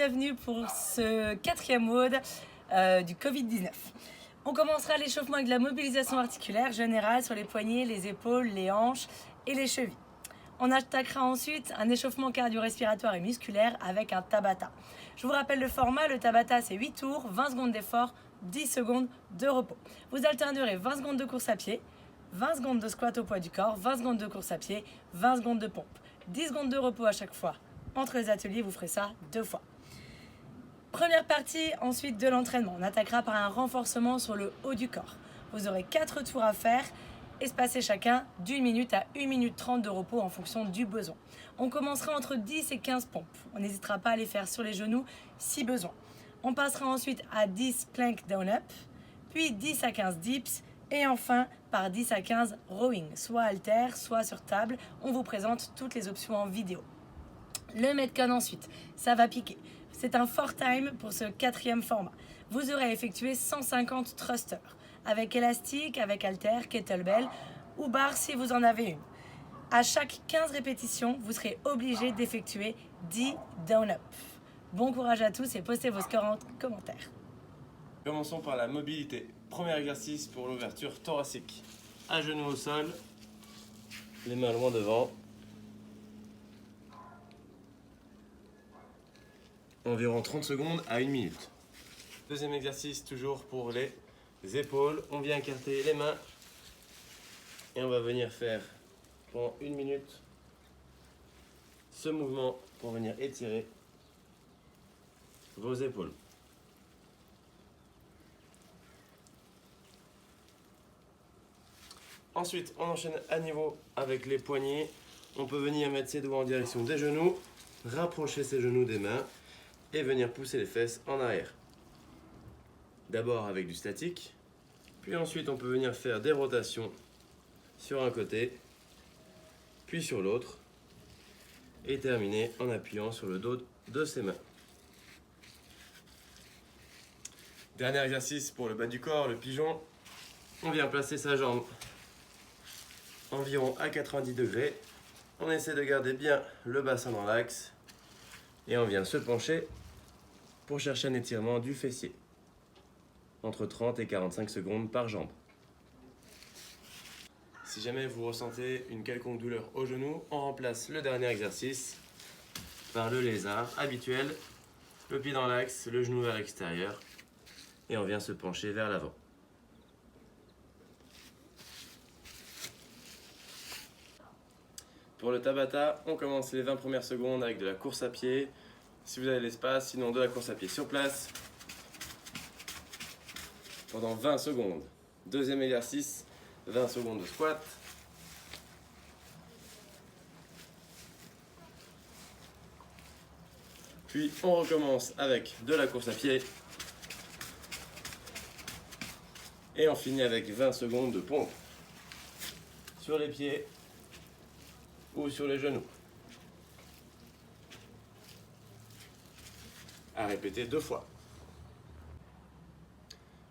bienvenue pour ce 4e WOD du Covid-19. On commencera l'échauffement avec de la mobilisation articulaire générale sur les poignets, les épaules, les hanches et les chevilles. On attaquera ensuite un échauffement cardio-respiratoire et musculaire avec un Tabata. Je vous rappelle le format, le Tabata c'est 8 tours, 20 secondes d'effort, 10 secondes de repos. Vous alternerez 20 secondes de course à pied, 20 secondes de squat au poids du corps, 20 secondes de course à pied, 20 secondes de pompe. 10 secondes de repos à chaque fois. Entre les ateliers, vous ferez ça 2 fois. Première partie ensuite de l'entraînement. On attaquera par un renforcement sur le haut du corps. Vous aurez 4 tours à faire, espacés chacun d'1 minute à 1 minute 30 de repos en fonction du besoin. On commencera entre 10 et 15 pompes. On n'hésitera pas à les faire sur les genoux si besoin. On passera ensuite à 10 plank down up, puis 10 à 15 dips, et enfin par 10 à 15 rowing, soit halter, soit sur table. On vous présente toutes les options en vidéo. Le Metcon ensuite, ça va piquer. C'est un fort time pour ce 4e format. Vous aurez effectué 150 thrusters, avec élastique, avec halter, kettlebell ou barre si vous en avez une. À chaque 15 répétitions, vous serez obligé d'effectuer 10 down-up. Bon courage à tous et postez vos scores en commentaire. Commençons par la mobilité. Premier exercice pour l'ouverture thoracique. À genoux au sol, les mains loin devant. Environ 30 secondes à 1 minute. Deuxième exercice, toujours pour les épaules. On vient écarter les mains et on va venir faire pendant 1 minute ce mouvement pour venir étirer vos épaules. Ensuite, on enchaîne à niveau avec les poignets. On peut venir mettre ses doigts en direction des genoux, rapprocher ses genoux des mains et venir pousser les fesses en arrière. D'abord avec du statique, puis ensuite on peut venir faire des rotations sur un côté, puis sur l'autre, et terminer en appuyant sur le dos de ses mains. Dernier exercice pour le bas du corps, le pigeon. On vient placer sa jambe environ à 90 degrés. On essaie de garder bien le bassin dans l'axe et on vient se pencher pour chercher un étirement du fessier. Entre 30 et 45 secondes par jambe. Si jamais vous ressentez une quelconque douleur au genou, on remplace le dernier exercice par le lézard habituel. Le pied dans l'axe, le genou vers l'extérieur et on vient se pencher vers l'avant. Pour le Tabata, on commence les 20 premières secondes avec de la course à pied, si vous avez l'espace, sinon de la course à pied sur place, pendant 20 secondes. Deuxième exercice, 20 secondes de squat. Puis on recommence avec de la course à pied. Et on finit avec 20 secondes de pompe sur les pieds ou sur les genoux. À répéter 2 fois.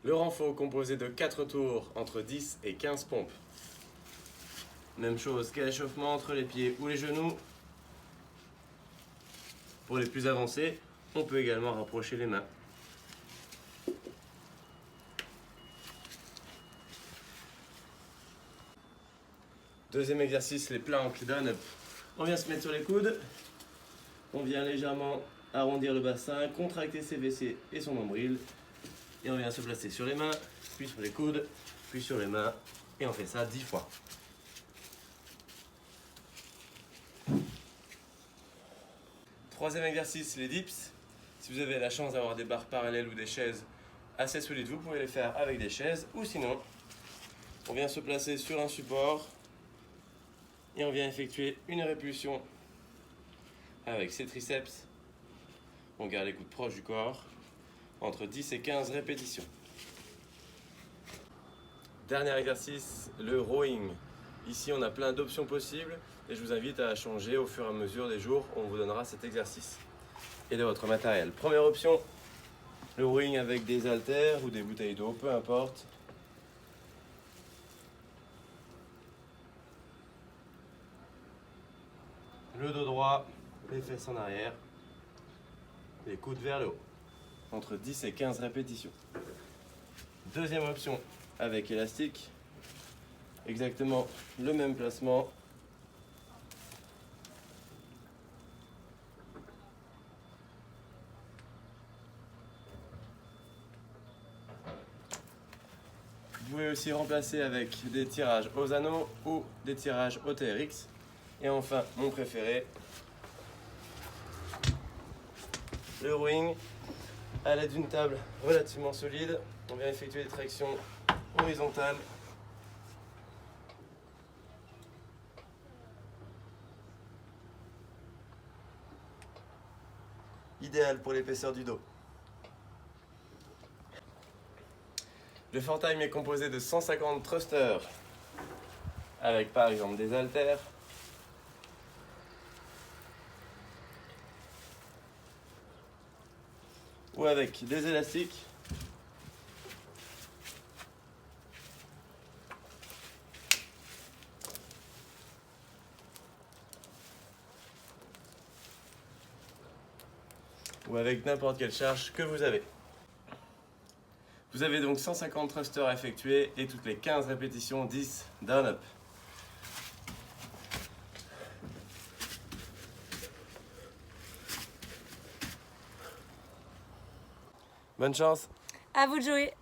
Le renfort composé de 4 tours entre 10 et 15 pompes. Même chose qu'à l'échauffement entre les pieds ou les genoux. Pour les plus avancés, on peut également rapprocher les mains. Deuxième exercice, les planks down-up. On vient se mettre sur les coudes. On vient légèrement arrondir le bassin, contracter ses WC et son nombril. Et on vient se placer sur les mains, puis sur les coudes, puis sur les mains. Et on fait ça 10 fois. Troisième exercice, les dips. Si vous avez la chance d'avoir des barres parallèles ou des chaises assez solides, vous pouvez les faire avec des chaises. Ou sinon, on vient se placer sur un support et on vient effectuer une répulsion avec ses triceps. On garde les coudes proches du corps, entre 10 et 15 répétitions. Dernier exercice, le rowing. Ici, on a plein d'options possibles et je vous invite à changer au fur et à mesure des jours. On vous donnera cet exercice et de votre matériel. Première option, le rowing avec des haltères ou des bouteilles d'eau, peu importe. Le dos droit, les fesses en arrière. les coudes vers le haut, entre 10 et 15 répétitions. Deuxième option, avec élastique, exactement le même placement. Vous pouvez aussi remplacer avec des tirages aux anneaux ou des tirages au TRX. Et enfin, mon préféré, le rowing. À l'aide d'une table relativement solide, on vient effectuer des tractions horizontales. Idéal pour l'épaisseur du dos. Le ForTime est composé de 150 thrusters avec par exemple des haltères, ou avec des élastiques, ou avec n'importe quelle charge que vous avez. Vous avez donc 150 thrusters à effectuer et toutes les 15 répétitions 10 down-up. Bonne chance! À vous de jouer.